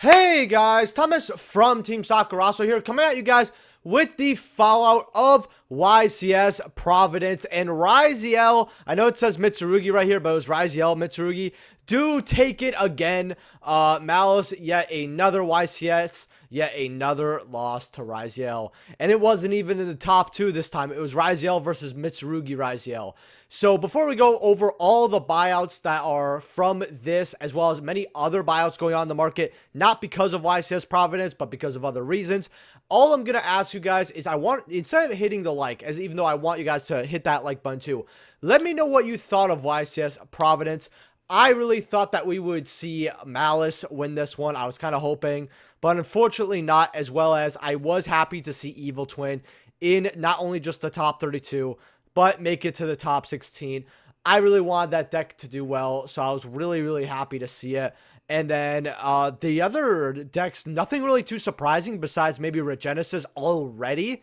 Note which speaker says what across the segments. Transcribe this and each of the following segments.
Speaker 1: Hey guys, Thomas from Team Sakuraso here, coming at you guys with the fallout of YCS Providence and Ryzeal. I know it says Mitsurugi right here, but it was Ryzeal. Mitsurugi do take it again. Malice, yet another YCS, yet another loss to Ryzeal. And it wasn't even in the top two this time. It was Ryzeal versus Mitsurugi Ryzeal. So before we go over all the buyouts that are from this, as well as many other buyouts going on in the market, not because of YCS Providence, but because of other reasons, all I'm going to ask you guys is instead of hitting the like, as even though I want you guys to hit that like button too, let me know what you thought of YCS Providence. I really thought that we would see Malice win this one. I was kind of hoping, but unfortunately not, as well as I was happy to see Evil Twin in not only just the top 32, but make it to the top 16. I really wanted that deck to do well, so I was really happy to see it. And then the other decks, nothing really too surprising besides maybe Regenesis already,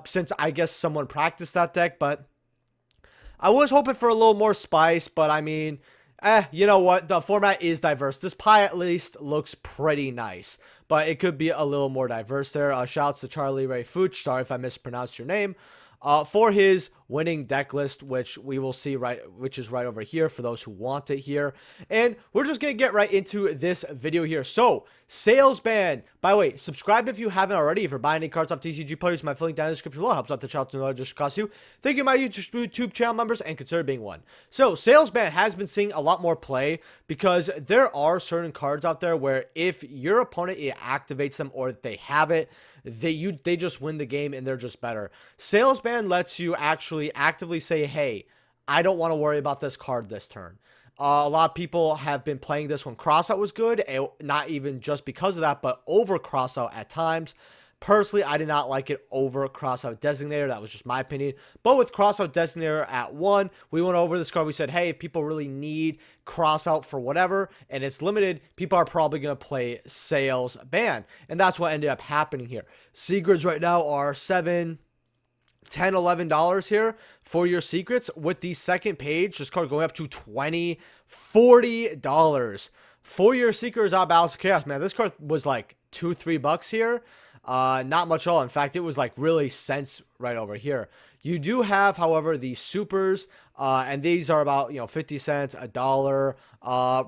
Speaker 1: since I guess someone practiced that deck. But I was hoping for a little more spice, but I mean, you know what? The format is diverse. This pie at least looks pretty nice, but it could be a little more diverse there. Shouts to Charlie Ray Fooch. Sorry if I mispronounced your name. For his winning deck list, which we will see which is right over here for those who want it here. And we're just going to get right into this video here. So, sales ban. By the way, subscribe if you haven't already. If you're buying any cards off TCG players, my link down in the description below helps out the channel to know just cost you. Thank you, my YouTube channel members, and consider being one. So, sales ban has been seeing a lot more play because there are certain cards out there where if your opponent activates them or they have it, they just win the game and they're just better. Sales ban lets you actually actively say, hey, I don't want to worry about this card this turn. A lot of people have been playing this when crossout was good, not even just because of that, but over crossout at times. Personally, I did not like it over crossout designator. That was just my opinion. But with crossout designator at 1, we went over this card. We said, hey, if people really need crossout for whatever and it's limited, people are probably going to play sales ban. And that's what ended up happening here. Secrets right now are $7, $10, $11 here for your secrets, with the second page, this card going up to $20, $40 for your secrets out of Battles of Chaos. Man, this card was like $2, $3 here. Not much at all. In fact, it was like really cents right over here. You do have, however, the supers, and these are about, 50 cents, $1,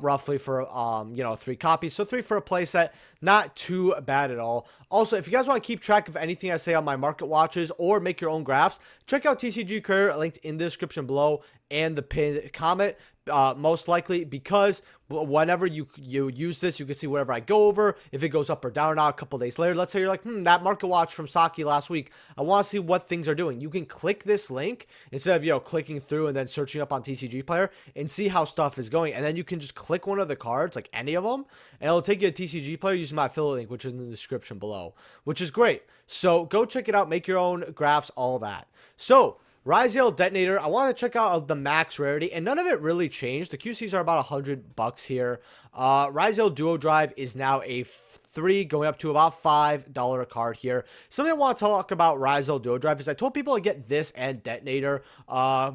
Speaker 1: roughly for, 3 copies. So 3 for a playset. Not too bad at all. Also, if you guys want to keep track of anything I say on my market watches or make your own graphs, check out TCG Creator, linked in the description below and the pinned comment. Most likely, because whenever you use this, you can see whatever I go over, if it goes up or down or not a couple days later. Let's say you're like, that market watch from Saki last week, I want to see what things are doing. You can click this link instead of, clicking through and then searching up on TCG Player and see how stuff is going. And then you can just click one of the cards, like any of them, and it'll take you to TCG Player using my affiliate link, which is in the description below, which is great. So go check it out, make your own graphs, all that. So, Ryzeal Detonator, I want to check out the max rarity, and none of it really changed. The QCs are about $100 here. Ryzeal Duo Drive is now a 3, going up to about $5 a card here. Something I want to talk about Ryzeal Duo Drive is I told people to get this and Detonator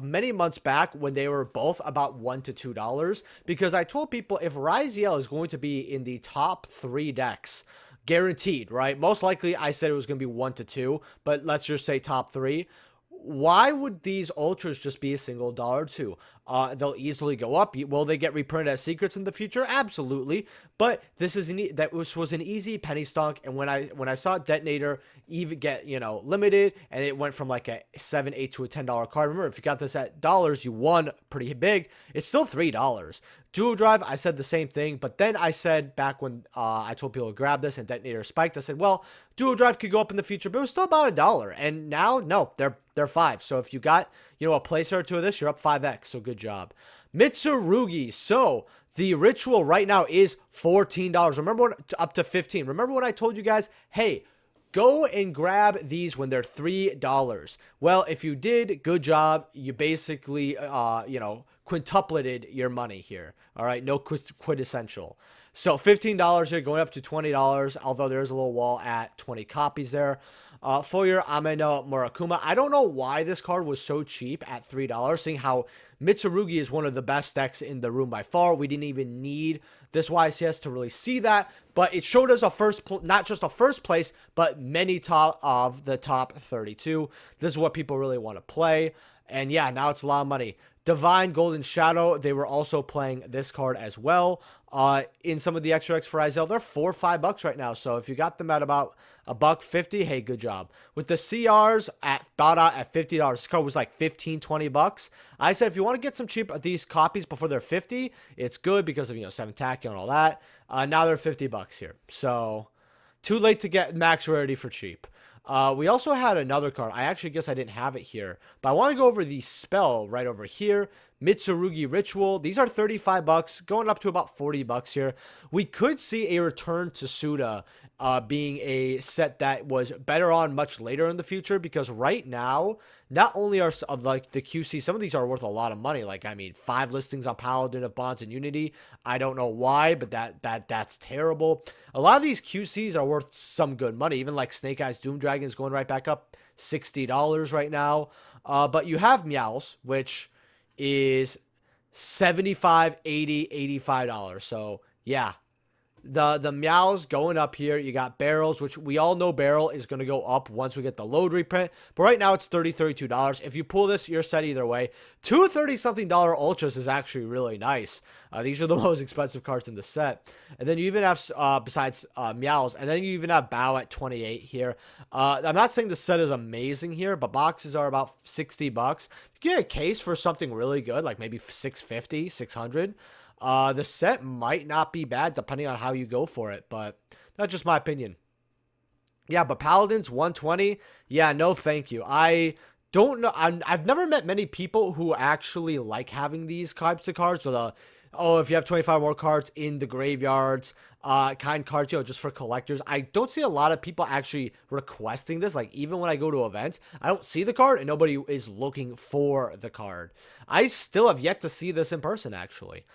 Speaker 1: many months back when they were both about $1 to $2, because I told people if Ryzeal is going to be in the top 3 decks, guaranteed, right? Most likely I said it was going to be 1 to 2, but let's just say top 3. Why would these ultras just be a single $1 or $2? They'll easily go up. Will they get reprinted as secrets in the future? Absolutely. But this is was an easy penny stock. And when I saw Detonator even get limited, and it went from like a $7, $8 to a $10 card. Remember, if you got this at dollars, you won pretty big. It's still $3. Duo Drive, I said the same thing, but then I said back when I told people to grab this and Detonator spiked, I said, well, Duo Drive could go up in the future, but it was still about $1. And now, no, they're 5. So if you got, a placer or 2 of this, you're up 5x. So good job. Mitsurugi. So the ritual right now is $14. Remember up to 15. Remember when I told you guys, hey, go and grab these when they're $3. Well, if you did, good job. You basically, quintuplated your money here. All right, no quintessential. So $15 here, going up to $20, although there's a little wall at 20 copies there. For your Ameno Murakuma, I don't know why this card was so cheap at $3, seeing how Mitsurugi is one of the best decks in the room by far. We didn't even need this YCS to really see that, but it showed us not just a first place, but many top of the top 32. This is what people really want to play, and yeah, now it's a lot of money. Divine Golden Shadow, they were also playing this card as well. In some of the extra X for Ryzeal, they're $4 or $5 right now. So if you got them at about $1.50, hey, good job. With the CRs at $50, this card was like $15, $20. I said if you want to get some cheap these copies before they're 50, it's good because of 7 Tachyon and all that. Now they're $50 here. So too late to get max rarity for cheap. We also had another card. I actually guess I didn't have it here, but I want to go over the spell right over here. Mitsurugi Ritual. These are $35, going up to about $40 here. We could see a return to Suda being a set that was better on much later in the future, because right now, not only are like the QC, some of these are worth a lot of money. Like, I mean, 5 listings on Paladin of Bonds and Unity. I don't know why, but that's terrible. A lot of these QCs are worth some good money. Even like Snake Eyes Doom Dragon is going right back up $60 right now. But you have Meows, which is $75, $80, $85. So yeah, the Meows going up here. You got Barrels, which we all know Barrel is going to go up once we get the load reprint, but right now it's $30, $32. If you pull this, you're set either way. Two $30-something Ultras is actually really nice. These are the most expensive cards in the set. And then you even have, besides Meows, and then you even have Bow at 28 here. I'm not saying the set is amazing here, but boxes are about $60. If you get a case for something really good, like maybe $650, $600, the set might not be bad depending on how you go for it, but that's just my opinion. Yeah, but Paladins 120, yeah, no thank you. I don't know. I've never met many people who actually like having these types of cards with oh, if you have 25 more cards in the graveyards, kind cards, just for collectors. I don't see a lot of people actually requesting this. Like, even when I go to events, I don't see the card and nobody is looking for the card. I still have yet to see this in person, actually.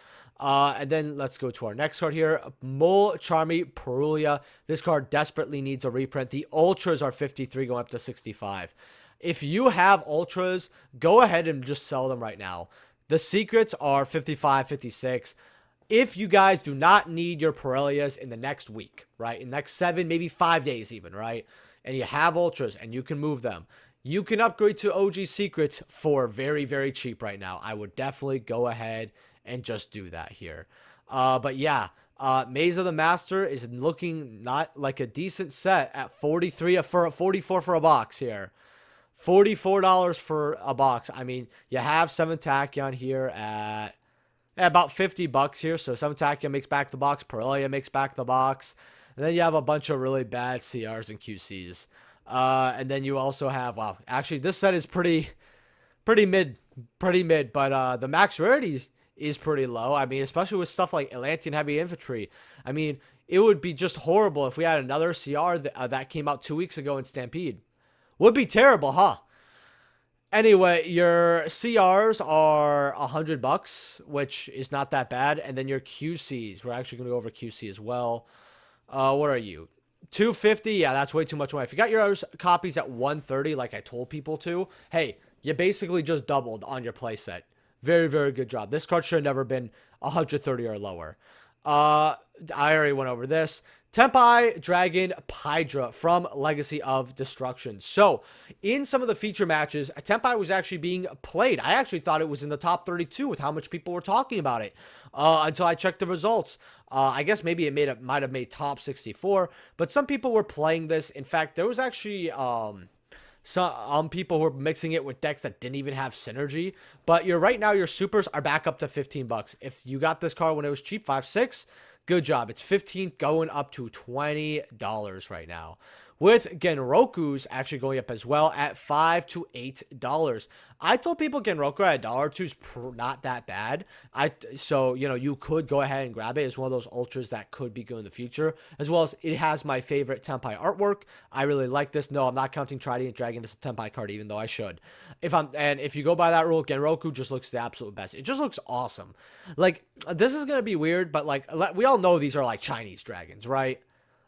Speaker 1: And then let's go to our next card here. Mulcharmy Purulia. This card desperately needs a reprint. The Ultras are 53 going up to 65. If you have Ultras, go ahead and just sell them right now. The secrets are 55, 56. If you guys do not need your Purelias in the next week, right? In the next 7, maybe 5 days even, right? And you have Ultras and you can move them, you can upgrade to OG Secrets for very, very cheap right now. I would definitely go ahead and just do that here. But yeah, Maze of the Master is looking not like a decent set at 43 for 44 for a box here. $44 for a box. I mean, you have 7 Tachyon here at about $50 here. So 7 Tachyon makes back the box. Purulia makes back the box. And then you have a bunch of really bad CRs and QCs. And then you also have, wow, actually this set is pretty mid, but the max rarity is pretty low. I mean, especially with stuff like Atlantean Heavy Infantry. I mean, it would be just horrible if we had another CR that came out 2 weeks ago in Stampede. Would be terrible, huh? Anyway, your CRs are $100, which is not that bad. And then your QCs, we're actually going to go over QC as well. What are you? $250? Yeah, that's way too much money. If you got your copies at $130, like I told people to, hey, you basically just doubled on your playset. Very, very good job. This card should have never been $130 or lower. I already went over this. Tenpai Dragon Pydra from Legacy of Destruction. So, in some of the feature matches, Tenpai was actually being played. I actually thought it was in the top 32 with how much people were talking about it until I checked the results. I guess maybe it might have made top 64, but some people were playing this. In fact, there was actually some people who were mixing it with decks that didn't even have synergy. But right now, your supers are back up to $15. If you got this card when it was cheap, 5, 6. Good job. It's $15 going up to $20 right now. With Genroku's actually going up as well at $5 to $8. I told people Genroku at $1 or $2 is not that bad. So, you could go ahead and grab it. It's one of those ultras that could be good in the future. As well as it has my favorite Tenpai artwork. I really like this. No, I'm not counting Trident Dragon as a Tenpai card, even though I should. If you go by that rule, Genroku just looks the absolute best. It just looks awesome. Like, this is going to be weird, but like, we all know these are like Chinese dragons, right?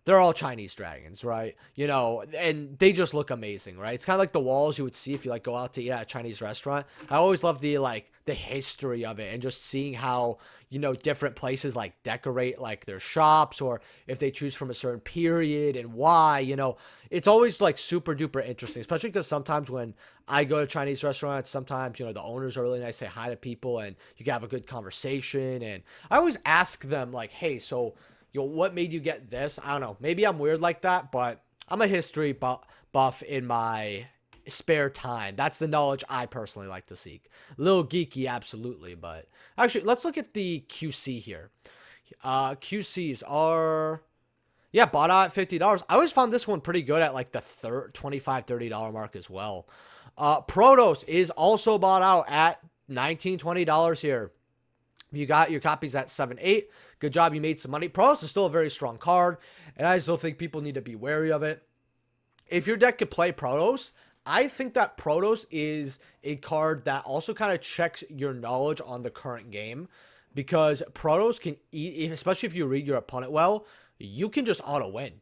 Speaker 1: they're all Chinese dragons, right? You know, and they just look amazing, right? It's kind of like the walls you would see if you like go out to eat at a Chinese restaurant. I always love the like the history of it and just seeing how, you know, different places like decorate like their shops, or if they choose from a certain period and why, you know, it's always like super duper interesting, especially because sometimes when I go to Chinese restaurants, sometimes, you know, the owners are really nice, say hi to people and you can have a good conversation. And I always ask them like, hey, so, you know, what made you get this? I don't know. Maybe I'm weird like that, but I'm a history buff in my spare time. That's the knowledge I personally like to seek. A little geeky, absolutely. But actually, let's look at the QC here. QCs are, yeah, bought out at $50. I always found this one pretty good at like the $25, $30 mark as well. Protos is also bought out at $19, $20 here. You got your copies at 7, 8. Good job, you made some money. Protos is still a very strong card, and I still think people need to be wary of it. If your deck could play Protos, I think that Protos is a card that also kind of checks your knowledge on the current game, because Protos can eat, especially if you read your opponent well, you can just auto win.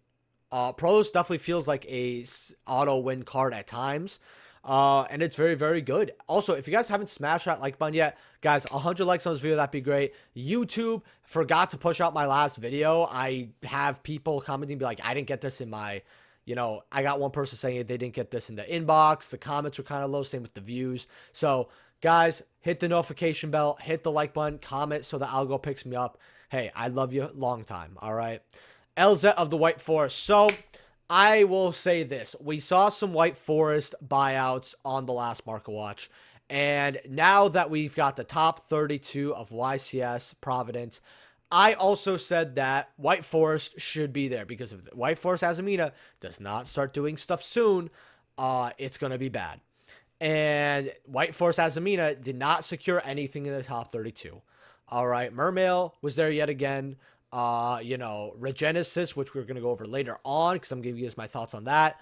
Speaker 1: Protos definitely feels like a auto win card at times. And it's very, very good. Also, if you guys haven't smashed that like button yet, guys, 100 likes on this video, that'd be great. YouTube forgot to push out my last video. I have people commenting, be like, I didn't get this in my, you know, I got one person saying they didn't get this in the inbox. The comments were kind of low, same with the views. So, guys, hit the notification bell, hit the like button, comment so the algo picks me up. Hey, I love you long time, all right? LZ of the White Forest. So, I will say this. We saw some White Forest buyouts on the last Market Watch. And now that we've got the top 32 of YCS Providence, I also said that White Forest should be there, because if White Forest Azamina does not start doing stuff soon, it's going to be bad. And White Forest Azamina did not secure anything in the top 32. All right, Mermail was there yet again. You know, Regenesis, which we're going to go over later on, because I'm giving you guys my thoughts on that,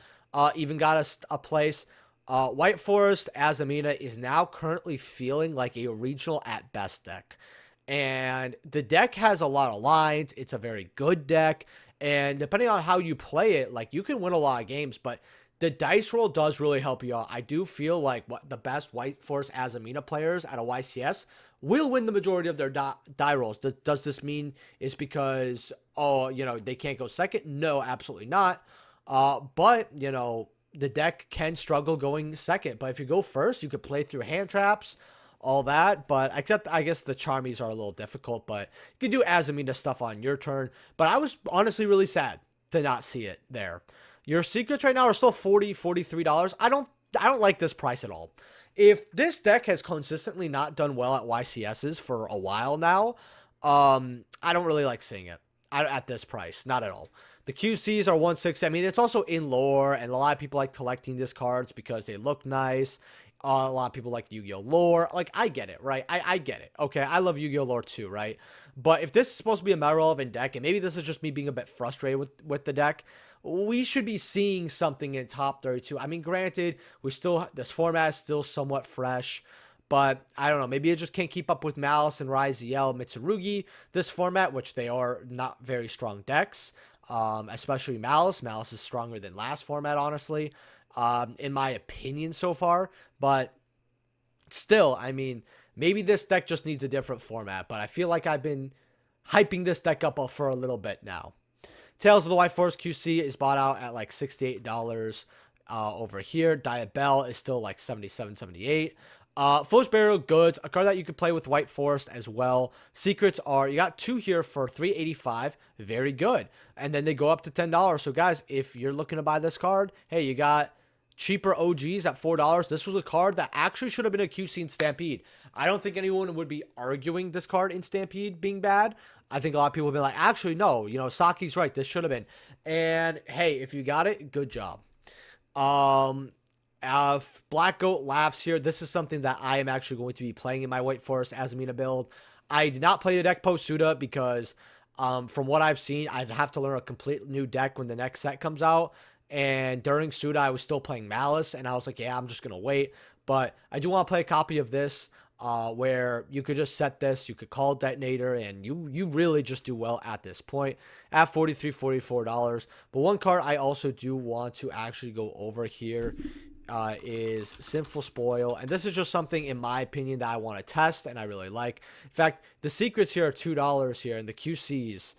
Speaker 1: even got us a place. White Forest Azamina is now currently feeling like a regional at best deck. And the deck has a lot of lines. It's a very good deck. And depending on how you play it, like, you can win a lot of games, but the dice roll does really help you out. I do feel like the best White Forest Azamina players at a YCS will win the majority of their die rolls. Does this mean it's because, oh, you know, they can't go second? No, absolutely not. But, you know, the deck can struggle going second. But if you go first, you could play through hand traps, all that. But except, I guess the Charmies are a little difficult. But you can do Azamina stuff on your turn. But I was honestly really sad to not see it there. Your secrets right now are still $40, $43. I don't like this price at all. If this deck has consistently not done well at YCSs for a while now, I don't really like seeing it at this price. Not at all. The QCs are 160. I mean, it's also in lore, and a lot of people like collecting these cards because they look nice. A lot of people like the Yu-Gi-Oh! Lore. Like, I get it, right? I get it. Okay, I love Yu-Gi-Oh! Lore too, right? But if this is supposed to be a meta-relevant deck, and maybe this is just me being a bit frustrated with the deck, we should be seeing something in top 32. I mean, granted, this format is still somewhat fresh, but I don't know. Maybe it just can't keep up with Malice and Ryzeal, Mitsurugi, this format, which they are not very strong decks, especially Malice. Malice is stronger than last format, honestly, in my opinion so far. But still, I mean, maybe this deck just needs a different format, but I feel like I've been hyping this deck up for a little bit now. Tales of the White Forest QC is bought out at like $68 over here. Diabell is still like $77, $78. Foolish Burial Goods, a card that you could play with White Forest as well. Secrets are, you got two here for $3.85. Very good. And then they go up to $10. So guys, if you're looking to buy this card, hey, you got cheaper OGs at $4. This was a card that actually should have been a QC in Stampede. I don't think anyone would be arguing this card in Stampede being bad. I think a lot of people would be like, actually, no, you know, Saki's right. This should have been. And hey, if you got it, good job. Black Goat Laughs here. This is something that I am actually going to be playing in my White Forest Azamina build. I did not play the deck post Suda because from what I've seen, I'd have to learn a complete new deck when the next set comes out. And during Suda, I was still playing Malice, and I was like, yeah, I'm just going to wait. But I do want to play a copy of this. where you could just set this, you could call detonator, and you really just do well at this point at $43, $44. But one card I also do want to actually go over here is Sinful Spoil, and this is just something in my opinion that I want to test and I really like. In fact, the secrets here are $2 here, and the QCs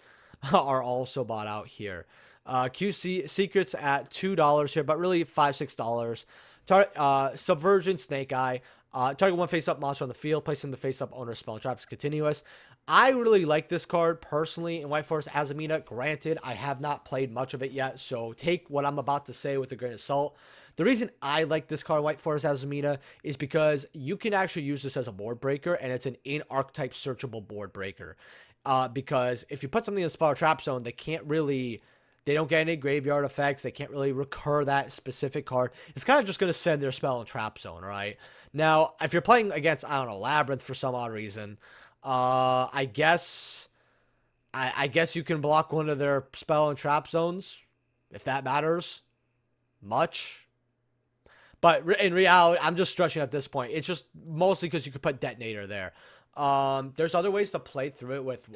Speaker 1: are also bought out here. QC secrets at $2 here, but really $5, $6. Subversion, Snake Eye. Target one face-up monster on the field, placing the face-up owner spell and traps continuous. I really like this card personally in White Forest Azamina. Granted, I have not played much of it yet, so take what I'm about to say with a grain of salt. The reason I like this card, White Forest Azamina, is because you can actually use this as a board breaker, and it's an in-archetype searchable board breaker. Because if you put something in the spell or trap zone, they don't get any graveyard effects. They can't really recur that specific card. It's kind of just going to send their spell and trap zone, right? Now, if you're playing against, I don't know, Labyrinth for some odd reason, I guess you can block one of their spell and trap zones, if that matters much. But in reality, I'm just stretching at this point. It's just mostly because you could put Detonator there. There's other ways to play through it with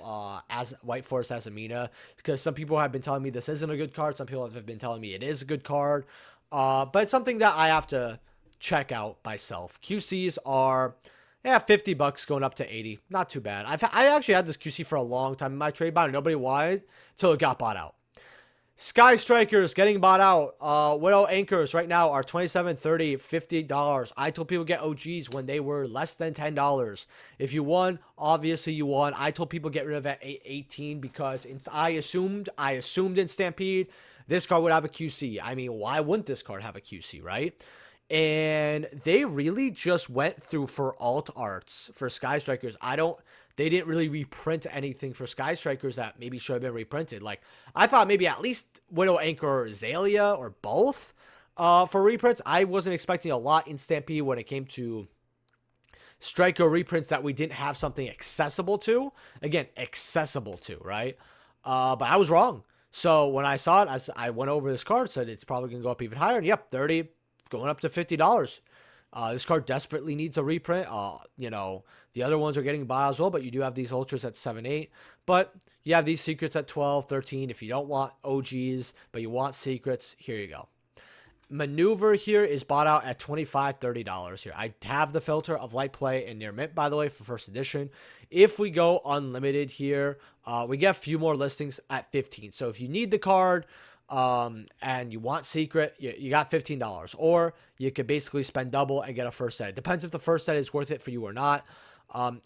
Speaker 1: as White Forest Azamina, because some people have been telling me this isn't a good card. Some people have been telling me it is a good card. But it's something that I have to check out myself. QCs are, yeah, $50 going up to 80. Not too bad. I actually had this QC for a long time in my trade buy. Nobody wanted it until it got bought out. Sky Strikers getting bought out. Widow Anchors right now are $27, $30, $50. I told people get OGs when they were less than $10. If you won, obviously you won. I told people get rid of it at 18 because I assumed in Stampede this card would have a QC. I mean, why wouldn't this card have a QC, right? And they really just went through for alt arts for Sky Strikers. They didn't really reprint anything for Sky Strikers that maybe should have been reprinted. Like, I thought maybe at least Widow Anchor or Ryzeal or both for reprints. I wasn't expecting a lot in Stampede when it came to Striker reprints that we didn't have something accessible to. Again, accessible to, right? But I was wrong. So when I saw it, I went over this card, said it's probably going to go up even higher. And yep, 30 going up to $50. This card desperately needs a reprint. The other ones are getting buy as well, but you do have these ultras at 7, 8. But you have these secrets at 12, 13. If you don't want OGs, but you want secrets, here you go. Maneuver here is bought out at $25, $30 here. I have the filter of light play and near mint, by the way, for first edition. If we go unlimited here, we get a few more listings at 15. So if you need the card, and you want secret, you got $15, or you could basically spend double and get a first set. It depends if the first set is worth it for you or not.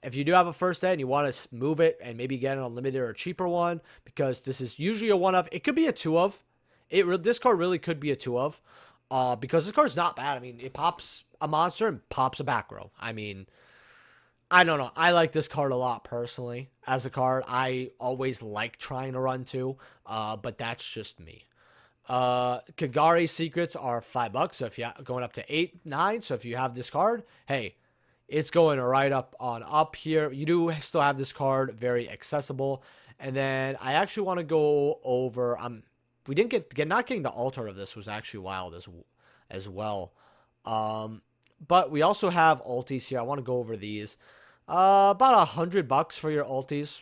Speaker 1: If you do have a first set and you want to move it and maybe get an unlimited or a cheaper one, because this is usually a one of, it could be a two of. This card really could be a two of, because this card's not bad. I mean, it pops a monster and pops a back row. I mean, I don't know. I like this card a lot personally. As a card, I always like trying to run two, but that's just me. Kagari secrets are $5, so if you going up to 8, 9, so if you have this card, hey, it's going right up here. You do still have this card, very accessible. And then I actually want to go over, we didn't not getting the altar of this was actually wild as well. But we also have ultis here. I want to go over these. About $100 for your ultis.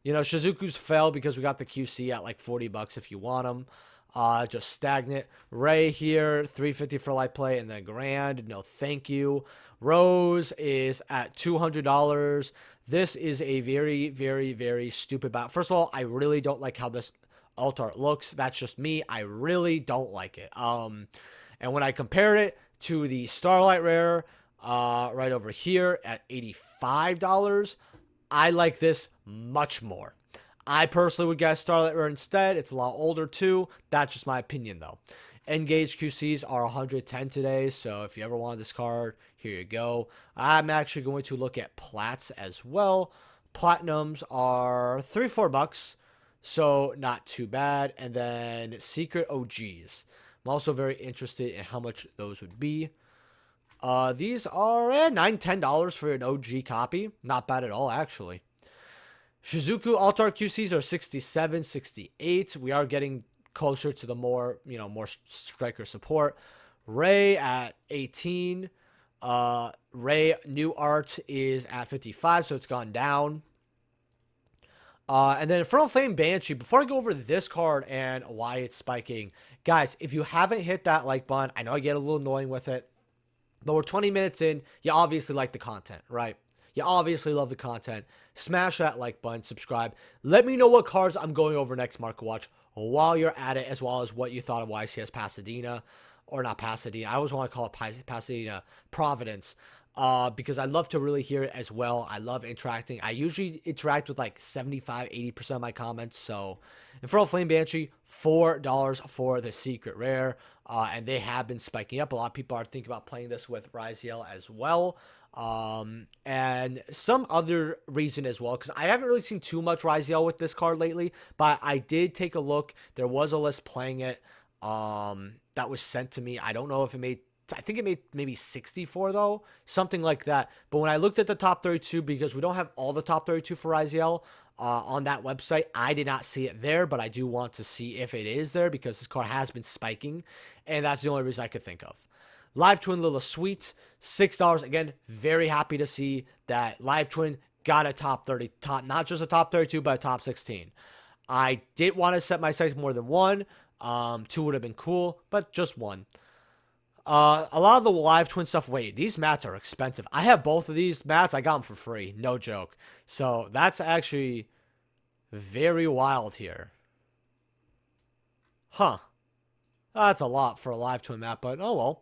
Speaker 1: You know, Shizuku's fell because we got the QC at like $40 if you want them. Just stagnant. Ray here, $350 for light play, and then Grand, no thank you. Rose is at $200. This is a very, very, very stupid bout. First of all, I really don't like how this alt art looks. That's just me. I really don't like it. And when I compare it to the Starlight Rare, right over here at $85, I like this much more. I personally would get Starlight Rare instead. It's a lot older too. That's just my opinion though. Engaged QCs are 110 today, so if you ever want this card, here you go. I'm actually going to look at plats as well. Platinums are $3, $4, so not too bad. And then secret OGs. I'm also very interested in how much those would be. These are $9, $10 for an OG copy. Not bad at all, actually. Shizuku Altar QCs are 67, 68. We are getting closer to the more striker support. Ray at 18. Ray New Art is at 55, so it's gone down. And then Infernal Flame Banshee, before I go over this card and why it's spiking, guys, if you haven't hit that like button, I know I get a little annoying with it, but we're 20 minutes in. You obviously like the content, right? You obviously love the content. Smash that like button, subscribe. Let me know what cards I'm going over next Market Watch while you're at it, as well as what you thought of YCS Pasadena. Or not Pasadena. I always want to call it Pasadena Providence. Because I love to really hear it as well. I love interacting. I usually interact with like 75-80% of my comments. So, Infernal Flame Banshee, $4 for the secret rare. And they have been spiking up. A lot of people are thinking about playing this with Ryzeal as well. And some other reason as well, because I haven't really seen too much Ryzeal with this card lately, but I did take a look. There was a list playing it that was sent to me. I don't know if it made, I think it made maybe 64 though, something like that. But when I looked at the top 32, because we don't have all the top 32 for Ryzeal on that website, I did not see it there, but I do want to see if it is there because this card has been spiking, and that's the only reason I could think of. Live Twin Lila Sweet, $6. Again, very happy to see that Live Twin got a top 30, not just a top 32, but a top 16. I did want to set my sights more than one. Two would have been cool, but just one. A lot of the Live Twin stuff, wait, these mats are expensive. I have both of these mats. I got them for free. No joke. So that's actually very wild here. Huh. That's a lot for a Live Twin mat, but oh well.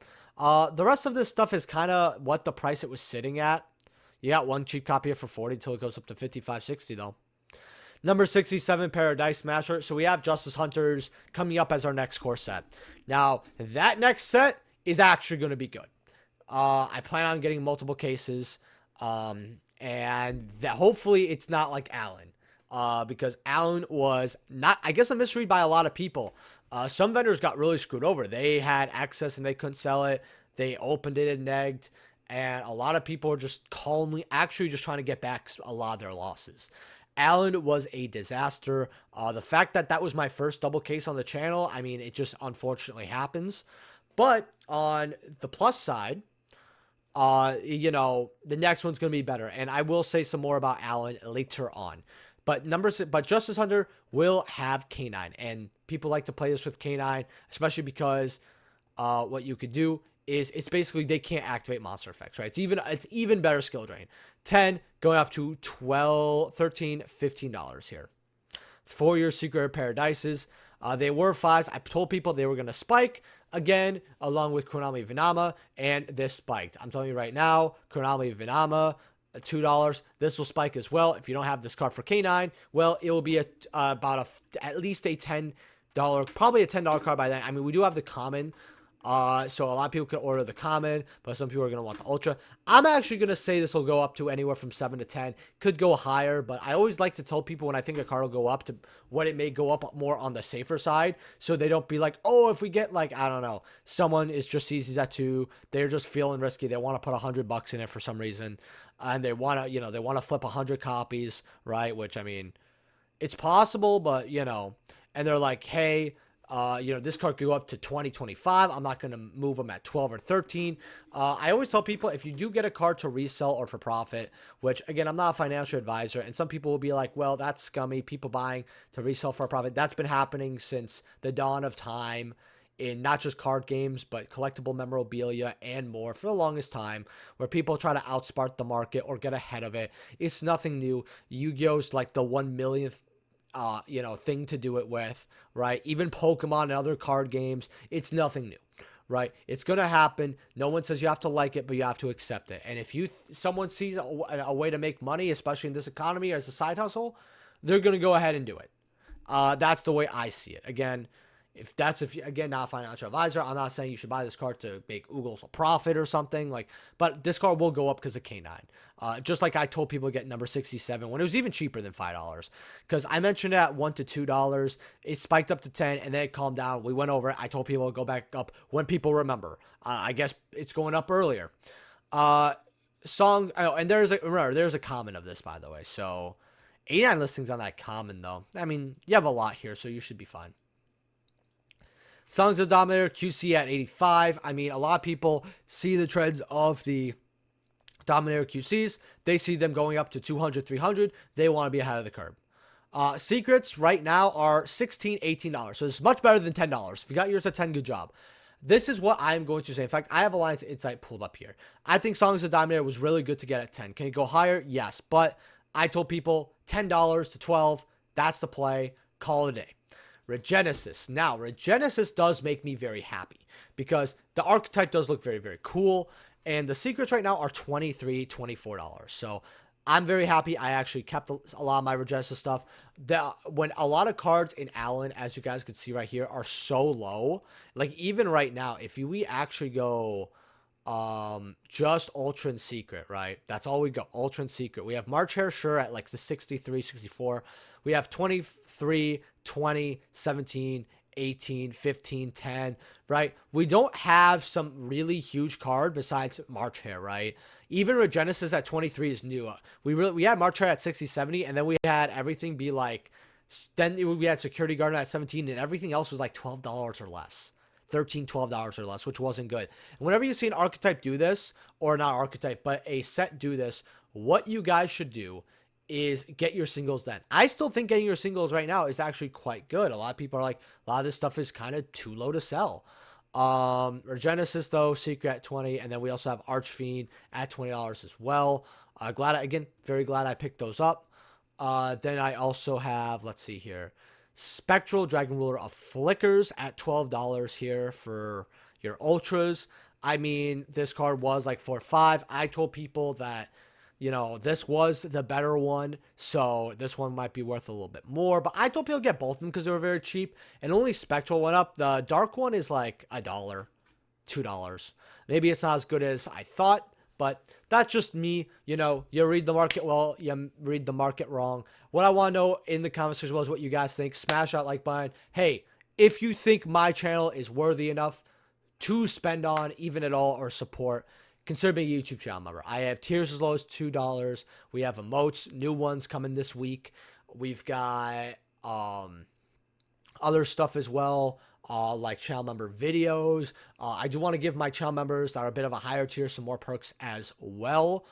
Speaker 1: The rest of this stuff is kind of what the price it was sitting at. You got one cheap copy here for 40 until it goes up to 55, 60 though. Number 67, Paradise Smasher. So we have Justice Hunters coming up as our next core set. Now, that next set is actually going to be good. I plan on getting multiple cases. And that hopefully it's not like Allen. Because Allen was not, I guess, a misread by a lot of people. Some vendors got really screwed over. They had access and they couldn't sell it. They opened it and negged. And a lot of people are just calmly, actually just trying to get back a lot of their losses. Allen was a disaster. The fact that that was my first double case on the channel, I mean, it just unfortunately happens. But on the plus side, you know, the next one's going to be better. And I will say some more about Allen later on. But Justice Hunter will have K9. And people like to play this with K9, especially because what you could do is it's basically they can't activate monster effects, right? It's even better skill drain. 10 going up to 12, 13, $15 here. For your Secret Paradises, they were 5s. I told people they were going to spike again, along with Konami Venama, and this spiked. I'm telling you right now, Konami Venama, $2. This will spike as well. If you don't have this card for K9, well, it will be about at least a $10, probably a $10 card by then. I mean, we do have the common. So a lot of people can order the common, but some people are going to want the ultra. I'm actually going to say this will go up to anywhere from 7 to 10. Could go higher, but I always like to tell people when I think a card will go up to what it may go up more on the safer side. So they don't be like, oh, if we get like, I don't know, someone is just sees at 2, they're just feeling risky. They want to put $100 in it for some reason. And they want to, you know, they want to flip 100 copies, right? Which, I mean, it's possible, but, you know, and they're like, hey, you know, this card could go up to 20, 25. I'm not going to move them at 12 or 13. I always tell people if you do get a card to resell or for profit, which again, I'm not a financial advisor, and some people will be like, well, that's scummy. People buying to resell for a profit. That's been happening since the dawn of time in not just card games, but collectible memorabilia and more for the longest time, where people try to outsmart the market or get ahead of it. It's nothing new. Yu-Gi-Oh's like the 1 millionth you know, thing to do it with, right? Even Pokemon and other card games, it's nothing new, right? It's going to happen. No one says you have to like it, but you have to accept it. And if someone sees a way to make money, especially in this economy as a side hustle, they're going to go ahead and do it. That's the way I see it. Again, if you, again, not a financial advisor, I'm not saying you should buy this card to make Oogles a profit or something like, but this card will go up because of K9. Just like I told people to get number 67 when it was even cheaper than $5, because I mentioned it at $1 to $2. It spiked up to 10 and then it calmed down. We went over it. I told people to go back up when people remember. I guess it's going up earlier. And there's a comment of this, by the way. So 89 listings on that comment though. I mean, you have a lot here, so you should be fine. Songs of Dominator, QC at 85. I mean, a lot of people see the trends of the Dominator QCs. They see them going up to 200, 300. They want to be ahead of the curve. Secrets right now are $16, $18. So it's much better than $10. If you got yours at 10, good job. This is what I'm going to say. In fact, I have Alliance Insight pulled up here. I think Songs of Dominator was really good to get at 10. Can it go higher? Yes. But I told people $10 to 12. That's the play. Call it a day. Regenesis. Now, Regenesis does make me very happy because the archetype does look very, very cool. And the secrets right now are $23, $24. So I'm very happy. I actually kept a lot of my Regenesis stuff. When a lot of cards in Allen, as you guys can see right here, are so low. Like even right now, if we actually go just Ultra and Secret, right? That's all we go. Ultra and Secret. We have March Hare sure at like the 63, 64. We have 23, 20, 17, 18, 15, 10, right? We don't have some really huge card besides March Hare, right? Even Regenesis at 23 is new. We had March Hare at 60, 70, and then we had everything be like, then we had Security Guard at 17, and everything else was like $12 or less. $13, $12 or less, which wasn't good. And whenever you see an archetype do this, or not archetype, but a set do this, what you guys should do is get your singles then. I still think getting your singles right now is actually quite good. A lot of people are like, a lot of this stuff is kind of too low to sell. Regenesis though, Secret at 20, and then we also have Archfiend at $20 as well. Very glad I picked those up. Then I also have, let's see here, Spectral Dragon Ruler of Flickers at $12 here for your ultras. I mean, this card was like 4 or 5. I told people that, you know, this was the better one, so this one might be worth a little bit more. But I told people to get both of them because they were very cheap, and only Spectral went up. The Dark one is like $1, $2. Maybe it's not as good as I thought, but that's just me. You know, you read the market well, you read the market wrong. What I want to know in the comments section is what you guys think. Smash that like button. Hey, if you think my channel is worthy enough to spend on, even at all, or support, consider being a YouTube channel member. I have tiers as low as $2. We have emotes, new ones coming this week. We've got other stuff as well, like channel member videos. I do want to give my channel members that are a bit of a higher tier some more perks as well.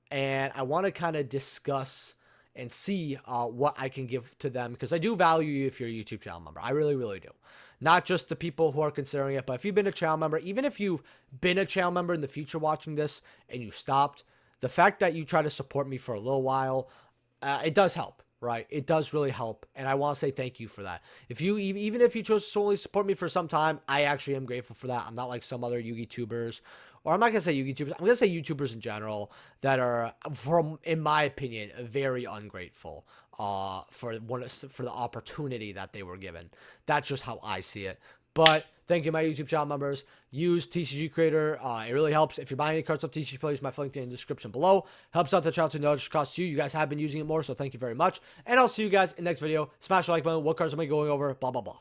Speaker 1: And I want to kind of discuss and see what I can give to them, because I do value you if you're a YouTube channel member. I really, really do. Not just the people who are considering it, but if you've been a channel member, even if you've been a channel member in the future watching this and you stopped, the fact that you try to support me for a little while, it does help, right? It does really help, and I want to say thank you for that. If you, even if you chose to solely support me for some time, I actually am grateful for that. I'm not like some other YouTubers, or I'm not going to say YouTubers, I'm going to say YouTubers in general that are, in my opinion, very ungrateful for the opportunity that they were given. That's just how I see it. But thank you, my YouTube channel members. Use TCG Creator. It really helps. If you're buying any cards off TCG, please, my link in the description below. Helps out the channel to know it costs you. You guys have been using it more, so thank you very much. And I'll see you guys in the next video. Smash the like button. What cards am I going over? Blah, blah, blah.